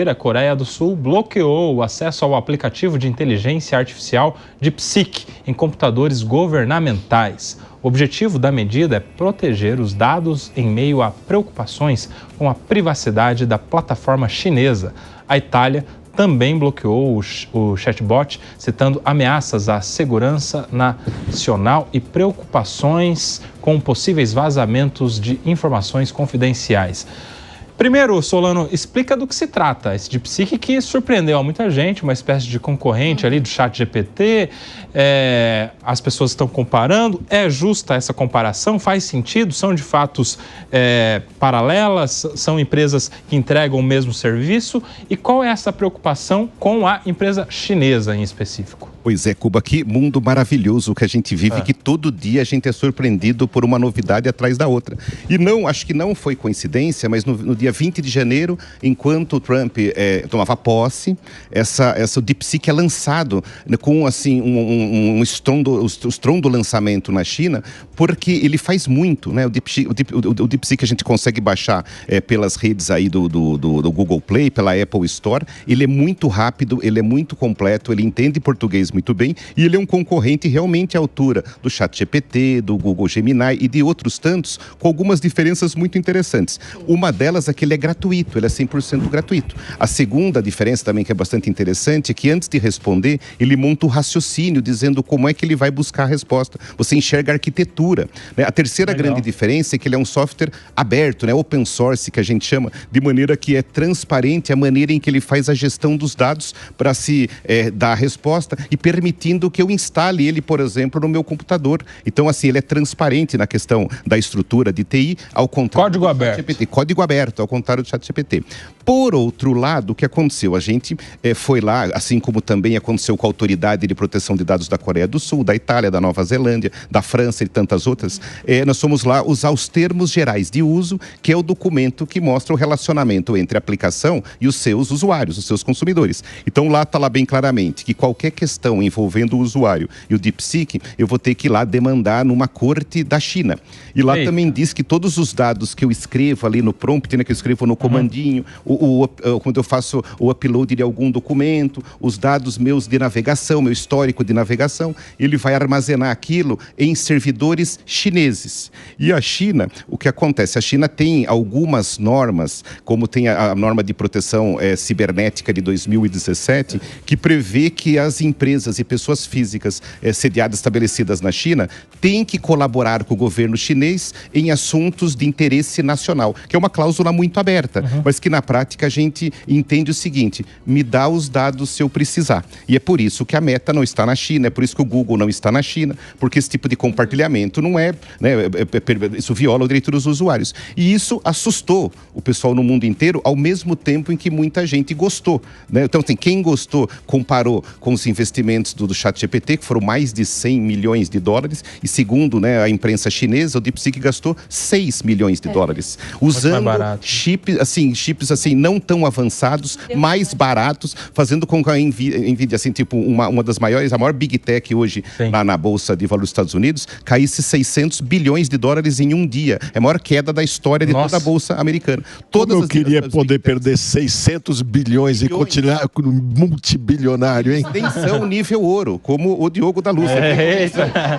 A Coreia do Sul bloqueou o acesso ao aplicativo de inteligência artificial DeepSeek em computadores governamentais. O objetivo da medida é proteger os dados em meio a preocupações com a privacidade da plataforma chinesa. A Itália também bloqueou o chatbot, citando ameaças à segurança nacional e preocupações com possíveis vazamentos de informações confidenciais. Primeiro, Solano, explica do que se trata esse DeepSeek que surpreendeu a muita gente, uma espécie de concorrente ali do ChatGPT. As pessoas estão comparando. É justa essa comparação? Faz sentido? São de fatos paralelas? São empresas que entregam o mesmo serviço? E qual é essa preocupação com a empresa chinesa em específico? Pois é, Cuba, que mundo maravilhoso que a gente vive, que todo dia a gente é surpreendido por uma novidade atrás da outra. E não, acho que não foi coincidência, mas no dia 20 de janeiro, enquanto o Trump tomava posse, o DeepSeek é lançado com assim, um estrondo lançamento na China, porque ele faz muito, né? O DeepSeek a gente consegue baixar pelas redes aí do Google Play, pela Apple Store. Ele é muito rápido, ele é muito completo, ele entende português muito bem e ele é um concorrente realmente à altura do ChatGPT, do Google Gemini e de outros tantos, com algumas diferenças muito interessantes. Uma delas é que ele é gratuito, ele é 100% gratuito. A segunda diferença também que é bastante interessante é que antes de responder, ele monta um raciocínio dizendo como é que ele vai buscar a resposta. Você enxerga a arquitetura, né? A terceira grande diferença é que ele é um software aberto, né? Open source, que a gente chama, de maneira que é transparente a maneira em que ele faz a gestão dos dados para se dar a resposta e permitindo que eu instale ele, por exemplo, no meu computador. Então, assim, ele é transparente na questão da estrutura de TI, ao contrário Código aberto. ChatGPT. Código aberto, ao contrário do ChatGPT. Por outro lado, o que aconteceu? A gente foi lá, assim como também aconteceu com a Autoridade de Proteção de Dados da Coreia do Sul, da Itália, da Nova Zelândia, da França e tantas outras, nós fomos lá usar os termos gerais de uso, que é o documento que mostra o relacionamento entre a aplicação e os seus usuários, os seus consumidores. Então lá está lá bem claramente que qualquer questão envolvendo o usuário e o DeepSeek, eu vou ter que ir lá demandar numa corte da China. E lá também diz que todos os dados que eu escrevo ali no prompt, né, que eu escrevo no comandinho, quando eu faço o upload de algum documento, os dados meus de navegação, meu histórico de navegação, ele vai armazenar aquilo em servidores chineses. E a China, o que acontece? A China tem algumas normas, como tem a norma de proteção cibernética de 2017, que prevê que as empresas e pessoas físicas sediadas, estabelecidas na China, têm que colaborar com o governo chinês em assuntos de interesse nacional, que é uma cláusula muito aberta, mas que na prática a gente entende o seguinte: me dá os dados se eu precisar. E é por isso que a Meta não está na China, é por isso que o Google não está na China, porque esse tipo de compartilhamento não é, né, isso viola o direito dos usuários. E isso assustou o pessoal no mundo inteiro, ao mesmo tempo em que muita gente gostou, né? Então, assim, quem gostou comparou com os investimentos do ChatGPT, que foram mais de 100 milhões de dólares, e segundo, né, a imprensa chinesa, o DeepSeek gastou 6 milhões de dólares, usando chips assim, não tão avançados, mais baratos, fazendo com que a Nvidia, assim, tipo, uma das maiores, a maior Big Tech hoje lá na Bolsa de Valores dos Estados Unidos, caísse 600 bilhões de dólares em um dia. É a maior queda da história de toda a Bolsa americana. Como eu queria poder perder 600 bilhões e continuar multibilionário, hein? Tensão nível ouro, como o Diogo da Luz.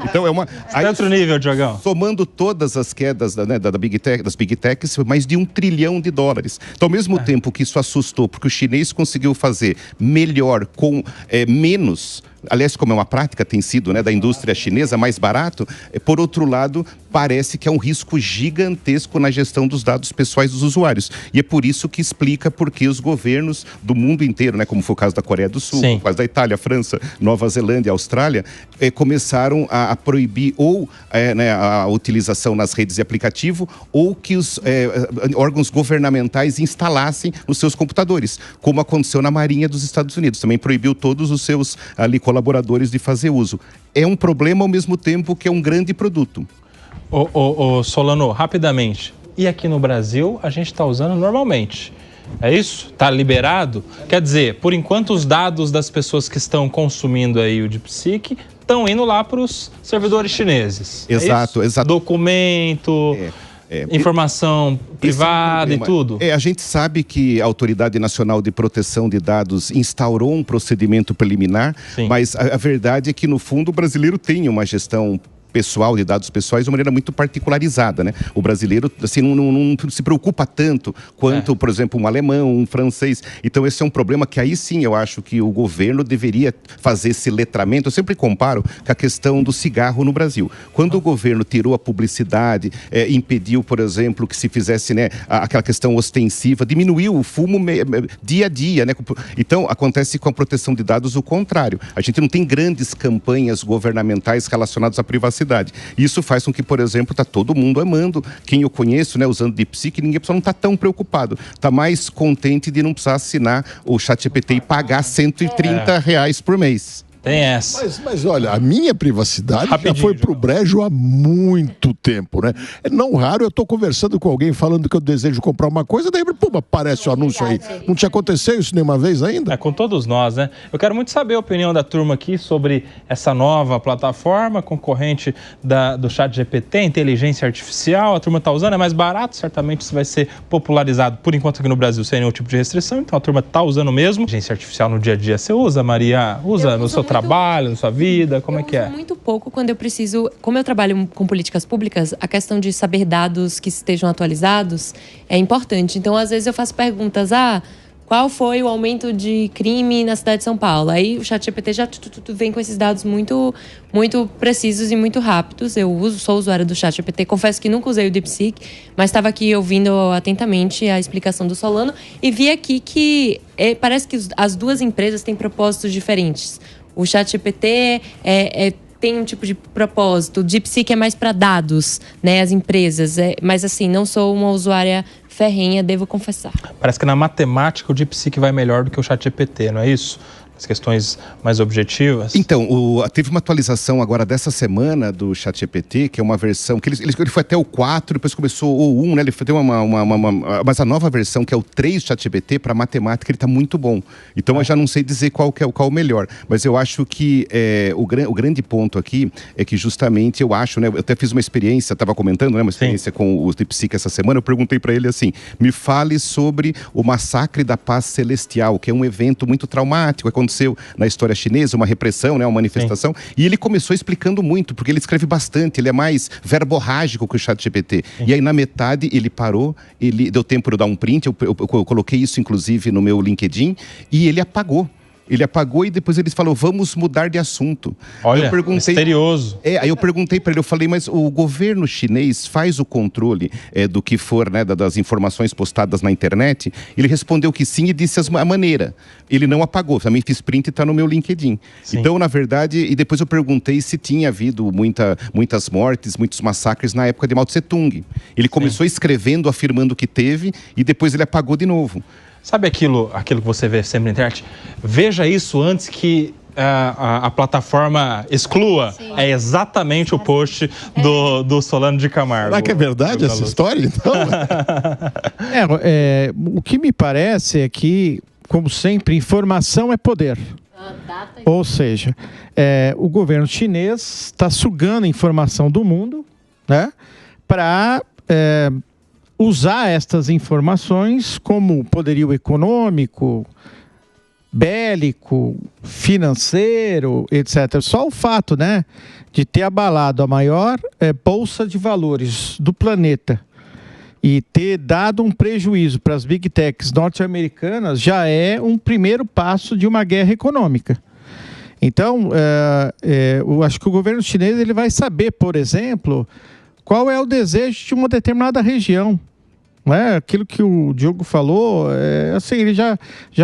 Então é uma... outro nível, Diogão. Somando todas as quedas das Big Techs, foi mais de $1 trilhão. Então, ao mesmo tempo que isso assustou, porque o chinês conseguiu fazer melhor com menos... Aliás, como é uma prática, tem sido, né, da indústria chinesa, mais barato, por outro lado, parece que é um risco gigantesco na gestão dos dados pessoais dos usuários. E é por isso que explica por que os governos do mundo inteiro, né, como foi o caso da Coreia do Sul, o caso da Itália, França, Nova Zelândia, Austrália, começaram a proibir ou né, a utilização nas redes de aplicativo, ou que os órgãos governamentais instalassem nos seus computadores, como aconteceu na Marinha dos Estados Unidos. Também proibiu todos os seus colaboradores de fazer uso. É um problema ao mesmo tempo que é um grande produto. Solano, rapidamente, e aqui no Brasil a gente está usando normalmente. É isso? Está liberado? Quer dizer, por enquanto os dados das pessoas que estão consumindo aí o DeepSeek estão indo lá para os servidores chineses. Exato, exato. Documento... Informação privada e tudo? A gente sabe que a Autoridade Nacional de Proteção de Dados instaurou um procedimento preliminar, mas a verdade é que, no fundo, o brasileiro tem uma gestão pessoal, de dados pessoais, de uma maneira muito particularizada, né? O brasileiro, assim, não se preocupa tanto quanto, por exemplo, um alemão, um francês. Então, esse é um problema que aí sim eu acho que o governo deveria fazer esse letramento. Eu sempre comparo com a questão do cigarro no Brasil. Quando o governo tirou a publicidade, impediu, por exemplo, que se fizesse, né, aquela questão ostensiva, diminuiu o fumo dia a dia, né? Então, acontece com a proteção de dados o contrário. A gente não tem grandes campanhas governamentais relacionadas à privacidade. Isso faz com que, por exemplo, tá todo mundo amando. Quem eu conheço, né, usando DeepSeek, ninguém não está tão preocupado. Está mais contente de não precisar assinar o ChatGPT e pagar R$130 por mês. Tem essa. Mas olha, a minha privacidade já foi pro brejo há muito tempo, né? É não raro eu tô conversando com alguém falando que eu desejo comprar uma coisa, daí, pum, aparece o anúncio aí. Não te aconteceu isso nenhuma vez ainda? Com todos nós, né? Eu quero muito saber a opinião da turma aqui sobre essa nova plataforma concorrente do ChatGPT, inteligência artificial. A turma tá usando, é mais barato, certamente isso vai ser popularizado, por enquanto, aqui no Brasil, sem nenhum tipo de restrição. Então a turma tá usando mesmo. Inteligência artificial no dia a dia, você usa, Maria? Usa no seu trabalho, na sua vida? Como é que é? Eu uso muito pouco quando eu preciso. Como eu trabalho com políticas públicas, a questão de saber dados que estejam atualizados é importante. Então, às vezes, eu faço perguntas. Qual foi o aumento de crime na cidade de São Paulo? Aí o ChatGPT já vem com esses dados muito, muito precisos e muito rápidos. Eu sou usuária do ChatGPT. Confesso que nunca usei o DeepSeek, mas estava aqui ouvindo atentamente a explicação do Solano e vi aqui que parece que as duas empresas têm propósitos diferentes. O ChatGPT tem um tipo de propósito. O DeepSeek é mais para dados, né? As empresas. Mas assim, não sou uma usuária ferrenha, devo confessar. Parece que na matemática o DeepSeek vai melhor do que o ChatGPT, não é isso? As questões mais objetivas? Então, teve uma atualização agora dessa semana do ChatGPT, que é uma versão que ele foi até o 4, depois começou o 1, né? Ele tem mas a nova versão, que é o 3 ChatGPT, para matemática, ele está muito bom. Então, eu já não sei dizer qual o melhor. Mas eu acho que o grande ponto aqui é que justamente eu acho, né? Eu até fiz uma experiência, estava comentando, né? Uma experiência com o DeepSeek essa semana. Eu perguntei para ele assim: me fale sobre o Massacre da Paz Celestial, que é um evento muito traumático, aconteceu na história chinesa, uma repressão, né, uma manifestação. Sim. E ele começou explicando muito, porque ele escreve bastante, ele é mais verborrágico que o ChatGPT. E aí, na metade, ele parou, ele deu tempo de eu dar um print, eu coloquei isso, inclusive, no meu LinkedIn, e ele apagou. Ele apagou e depois ele falou: vamos mudar de assunto. Olha, misterioso. Aí eu perguntei para ele, eu falei: mas o governo chinês faz o controle do que for, né, das informações postadas na internet? Ele respondeu que sim e disse a maneira. Ele não apagou, também fiz print e está no meu LinkedIn. Sim. Então, na verdade, e depois eu perguntei se tinha havido muitas mortes, muitos massacres na época de Mao Tse Tung. Ele começou escrevendo, afirmando que teve e depois ele apagou de novo. Sabe aquilo que você vê sempre na internet? Veja isso antes que a plataforma exclua. Sim. É exatamente o post do Solano de Camargo. Será que é verdade essa história, então? O que me parece é que, como sempre, informação é poder. Ou seja, o governo chinês está sugando a informação do mundo, né, para usar estas informações como poderio econômico, bélico, financeiro, etc. Só o fato, né, de ter abalado a maior bolsa de valores do planeta e ter dado um prejuízo para as big techs norte-americanas já é um primeiro passo de uma guerra econômica. Então, eu acho que o governo chinês ele vai saber, por exemplo, qual é o desejo de uma determinada região. Não é? Aquilo que o Diogo falou, assim, ele já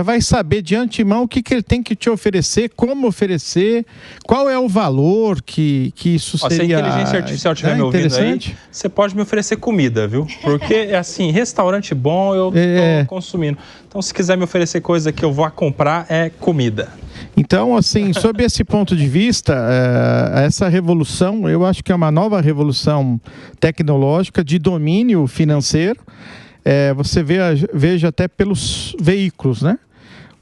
vai saber de antemão o que ele tem que te oferecer, como oferecer, qual é o valor que isso seria. Se a inteligência artificial estiver me ouvindo aí, você pode me oferecer comida, viu? Porque, assim, restaurante bom eu estou consumindo. Então, se quiser me oferecer coisa que eu vou comprar, é comida. Então, assim, sob esse ponto de vista, essa revolução, eu acho que é uma nova revolução tecnológica de domínio financeiro. Você veja até pelos veículos, né?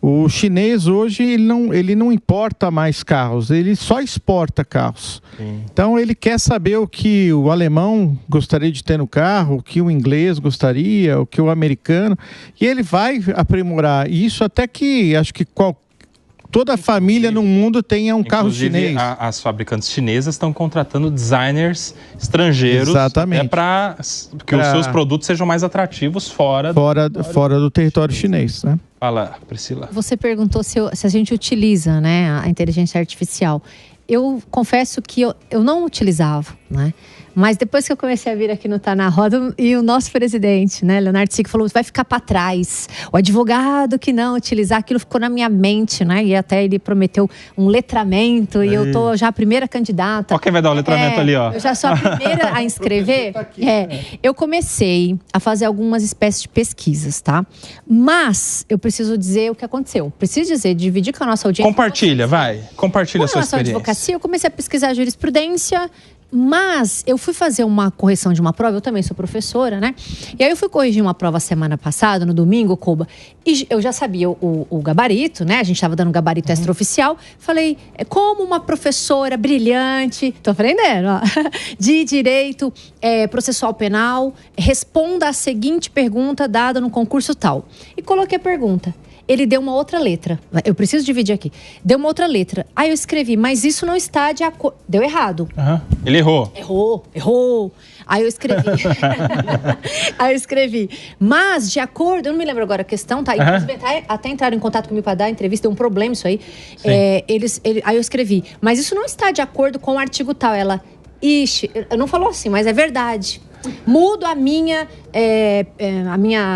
O chinês hoje, ele não importa mais carros, ele só exporta carros. Sim. Então ele quer saber o que o alemão gostaria de ter no carro, o que o inglês gostaria, o que o americano, e ele vai aprimorar isso até que, acho que toda família no mundo tenha um carro chinês. As fabricantes chinesas estão contratando designers estrangeiros para que os seus produtos sejam mais atrativos fora do território chinês, né? Fala, Priscila. Você perguntou se a gente utiliza, né, a inteligência artificial. Eu confesso que eu não utilizava, né? Mas depois que eu comecei a vir aqui no Tá Na Roda, e o nosso presidente, né, Leonardo Sic, falou, vai ficar para trás. O advogado que não utilizar, aquilo ficou na minha mente, né? E até ele prometeu um letramento, e eu tô já a primeira candidata. Ó, quem vai dar o letramento ali, ó. Eu já sou a primeira a inscrever. Eu comecei a fazer algumas espécies de pesquisas, tá? Mas eu preciso dizer o que aconteceu. Preciso dizer, dividir com a nossa audiência. Compartilha a sua experiência. Advocacia, eu comecei a pesquisar jurisprudência, mas eu fui fazer uma correção de uma prova, eu também sou professora, né? E aí eu fui corrigir uma prova semana passada, no domingo, Koba, e eu já sabia o gabarito, né? A gente estava dando gabarito extraoficial. Falei, como uma professora brilhante, tô aprendendo, ó, de direito processual penal, responda a seguinte pergunta dada no concurso tal. E coloquei a pergunta. Ele deu uma outra letra. Eu preciso dividir aqui. Deu uma outra letra. Aí eu escrevi, mas isso não está de acordo. Deu errado. Ele errou. Errou. Aí eu escrevi. Mas, de acordo... Eu não me lembro agora a questão, tá? Até entraram em contato comigo para dar a entrevista, deu um problema isso aí. Aí eu escrevi, mas isso não está de acordo com o artigo tal. Ela, não falou assim, mas é verdade. Mudo a minha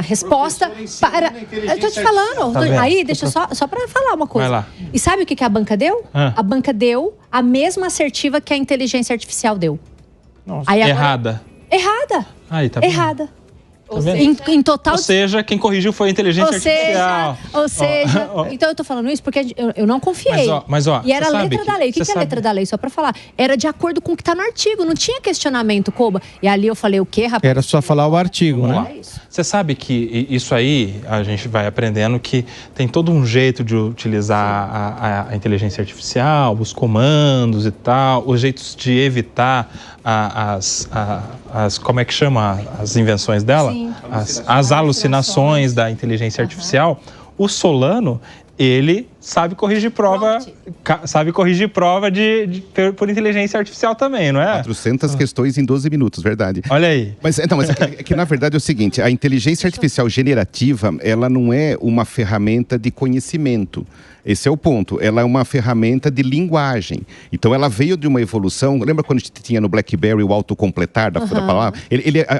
resposta para... Eu tô te falando. Tá aí, deixa só para falar uma coisa. Vai lá. E sabe o que a banca deu? A banca deu a mesma assertiva que a inteligência artificial deu. Nossa. Aí agora... Errada. Aí, tá errada. Em total... Ou seja, quem corrigiu foi a inteligência artificial. Ou seja, então eu tô falando isso porque eu não confiei. Mas, ó, e era a letra da lei. O que é a letra da lei? Só pra falar. Era de acordo com o que tá no artigo. Não tinha questionamento, Koba. E ali eu falei, o quê, rapaz? Era só falar o artigo, né? Você sabe que isso aí, a gente vai aprendendo que tem todo um jeito de utilizar a inteligência artificial, os comandos e tal, os jeitos de evitar como é que chama as invenções dela? Sim. As alucinações da inteligência artificial. O Solano, ele sabe corrigir prova, por inteligência artificial também, não é? 400 questões em 12 minutos, verdade. Olha aí. Mas é que na verdade é o seguinte, a inteligência artificial generativa, ela não é uma ferramenta de conhecimento. Esse é o ponto. Ela é uma ferramenta de linguagem. Então, ela veio de uma evolução... Lembra quando a gente tinha no BlackBerry o autocompletar da palavra?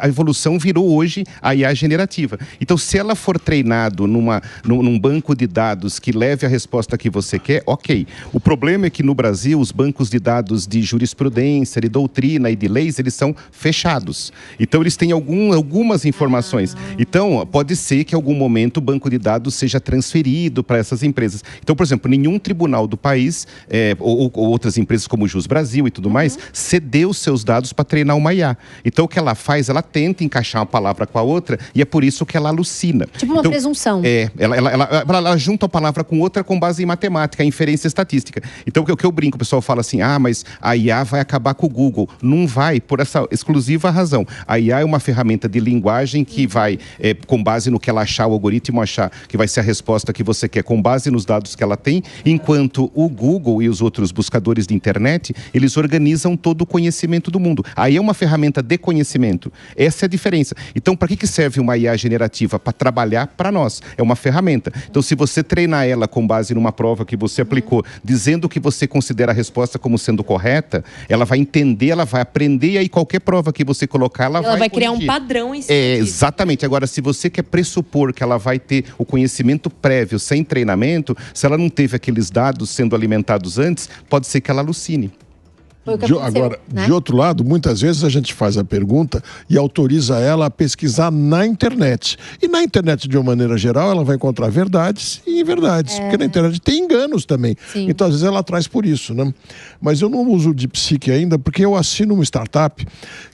A evolução virou hoje a IA generativa. Então, se ela for treinado num banco de dados que leve a resposta que você quer, ok. O problema é que no Brasil, os bancos de dados de jurisprudência, de doutrina e de leis, eles são fechados. Então, eles têm algumas informações. Então, pode ser que em algum momento o banco de dados seja transferido para essas empresas. Então, por exemplo, nenhum tribunal do país, ou outras empresas como o Jus Brasil e tudo mais, cedeu seus dados para treinar uma IA. Então, o que ela faz? Ela tenta encaixar uma palavra com a outra e é por isso que ela alucina. Tipo uma presunção. Ela junta a palavra com outra com base em matemática, inferência estatística. Então, o que eu brinco, o pessoal fala assim, mas a IA vai acabar com o Google. Não vai, por essa exclusiva razão. A IA é uma ferramenta de linguagem que vai, com base no que ela achar, o algoritmo achar, que vai ser a resposta que você quer, com base nos dados que ela tem, enquanto o Google e os outros buscadores de internet, eles organizam todo o conhecimento do mundo. Aí é uma ferramenta de conhecimento. Essa é a diferença. Então, para que serve uma IA generativa? Para trabalhar para nós. É uma ferramenta. Então, se você treinar ela com base numa prova que você aplicou, dizendo que você considera a resposta como sendo correta, ela vai entender, ela vai aprender, e aí qualquer prova que você colocar, ela vai criar um padrão em si. Exatamente. Agora, se você quer pressupor que ela vai ter o conhecimento prévio sem treinamento, se ela não teve aqueles dados sendo alimentados antes, pode ser que ela alucine. Agora, né? De outro lado, muitas vezes a gente faz a pergunta e autoriza ela a pesquisar na internet. E na internet, de uma maneira geral, ela vai encontrar verdades e inverdades. Porque na internet tem enganos também. Sim. Então, às vezes, ela traz por isso, né? Mas eu não uso o DeepSeek ainda porque eu assino uma startup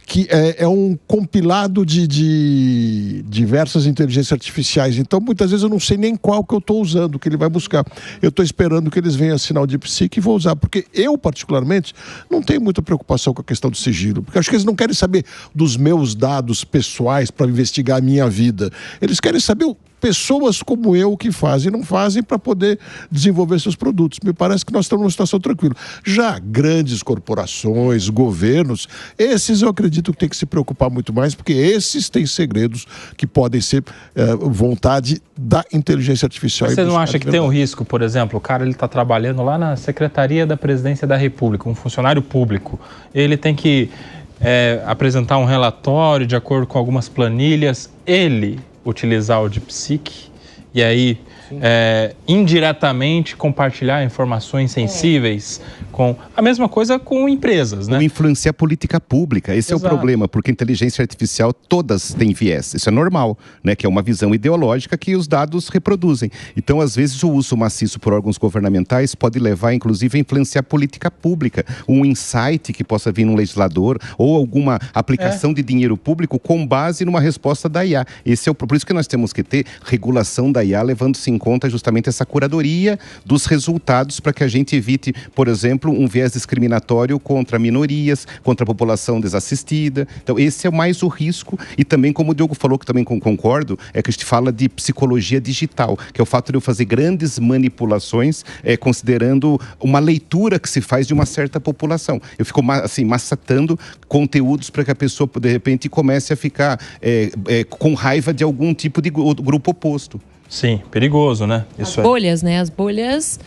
que é um compilado de diversas inteligências artificiais. Então, muitas vezes eu não sei nem qual que eu estou usando, que ele vai buscar. Eu estou esperando que eles venham assinar o DeepSeek e vou usar. Porque eu, particularmente, não tenho muita preocupação com a questão do sigilo. Porque acho que eles não querem saber dos meus dados pessoais para investigar a minha vida. Eles querem saber pessoas como eu que fazem e não fazem para poder desenvolver seus produtos. Me parece que nós estamos numa situação tranquila. Já grandes corporações, governos, esses eu acredito que tem que se preocupar muito mais, porque esses têm segredos que podem ser vontade da inteligência artificial. Mas você não acha que tem um risco, por exemplo, o cara está trabalhando lá na Secretaria da Presidência da República, um funcionário público, ele tem que apresentar um relatório de acordo com algumas planilhas, ele utilizar o DeepSeek e aí indiretamente compartilhar informações sensíveis com a mesma coisa com empresas, né? Ou influenciar a política pública. Esse Exato. É o problema, porque a inteligência artificial todas têm viés. Isso é normal, né? Que é uma visão ideológica que os dados reproduzem. Então, às vezes, o uso maciço por órgãos governamentais pode levar, inclusive, a influenciar a política pública. Um insight que possa vir num legislador ou alguma aplicação de dinheiro público com base numa resposta da IA. Por isso que nós temos que ter regulação da IA, levando-se em conta justamente essa curadoria dos resultados para que a gente evite, por exemplo, um viés discriminatório contra minorias, contra a população desassistida. Então, esse é mais o risco. E também, como o Diogo falou, que também concordo, é que a gente fala de psicologia digital, que é o fato de eu fazer grandes manipulações, considerando uma leitura que se faz de uma certa população. Eu fico, assim, massatando conteúdos para que a pessoa, de repente, comece a ficar com raiva de algum tipo de grupo oposto. Sim, perigoso, né? As bolhas, né? As bolhas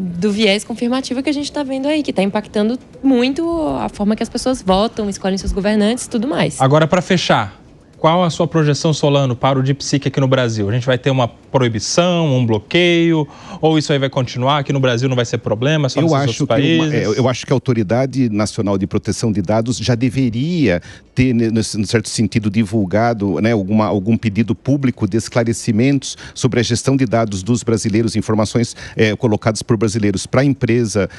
do viés confirmativo que a gente está vendo aí, que está impactando muito a forma que as pessoas votam, escolhem seus governantes e tudo mais. Agora, para fechar, qual a sua projeção, Solano, para o DeepSeek aqui no Brasil? A gente vai ter uma proibição, um bloqueio, ou isso aí vai continuar? Aqui no Brasil não vai ser problema, só nos outros países? Eu acho que a Autoridade Nacional de Proteção de Dados já deveria ter, num certo sentido, divulgado, né, algum pedido público de esclarecimentos sobre a gestão de dados dos brasileiros, informações colocadas por brasileiros para a empresa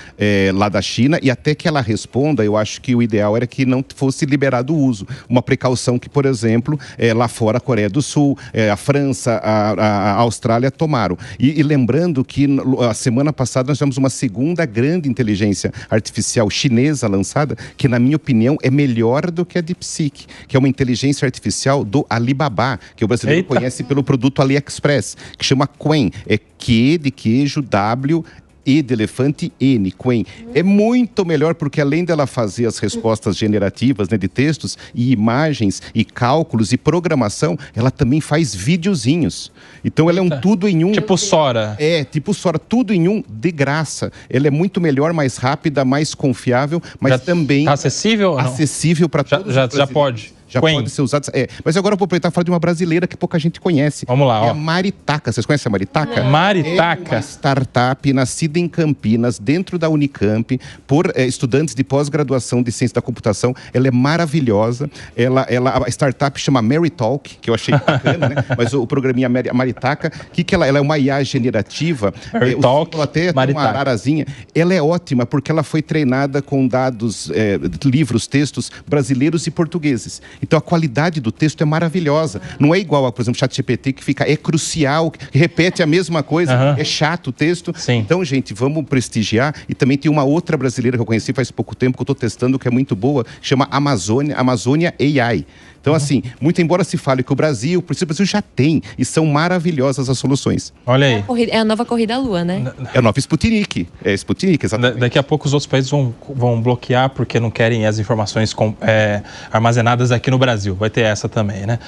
lá da China, e até que ela responda, eu acho que o ideal era que não fosse liberado o uso. Uma precaução que, por exemplo, lá fora, a Coreia do Sul, a França, a Austrália tomaram. E lembrando que a semana passada nós tivemos uma segunda grande inteligência artificial chinesa lançada, que na minha opinião é melhor do que a DeepSeek, que é uma inteligência artificial do Alibaba, que o brasileiro conhece pelo produto AliExpress, que chama Qwen. É Q de queijo, W, E de elefante, N, Qwen. É muito melhor porque além dela fazer as respostas generativas, né, de textos e imagens e cálculos e programação, ela também faz videozinhos. Então ela é um tudo em um. Tipo Sora. Tipo Sora, tudo em um de graça. Ela é muito melhor, mais rápida, mais confiável, mas também... Tá acessível? Acessível para todos. Já pode. Já pode ser usado. Mas agora eu vou aproveitar e falar de uma brasileira que pouca gente conhece. Vamos lá, a Maritaca. Vocês conhecem a Maritaca? Maritaca. É uma startup nascida em Campinas, dentro da Unicamp, por estudantes de pós-graduação de ciência da computação. Ela é maravilhosa. A startup chama Maritalk, que eu achei bacana, né? Mas o programinha Maritaca, ela é uma IA generativa. Maritalk, até uma ararazinha. Ela é ótima porque ela foi treinada com dados, livros, textos brasileiros e portugueses. Então a qualidade do texto é maravilhosa. Não é igual a, por exemplo, ChatGPT, que fica crucial, que repete a mesma coisa, é chato o texto. Sim. Então, gente, vamos prestigiar. E também tem uma outra brasileira que eu conheci faz pouco tempo, que eu estou testando, que é muito boa, que chama Amazônia AI. Então, assim, muito embora se fale que o Brasil já tem, e são maravilhosas as soluções. Olha aí. É a nova corrida à lua, né? É a nova Sputnik. É Sputnik, exatamente. Daqui a pouco os outros países vão bloquear porque não querem as informações armazenadas aqui no Brasil. Vai ter essa também, né?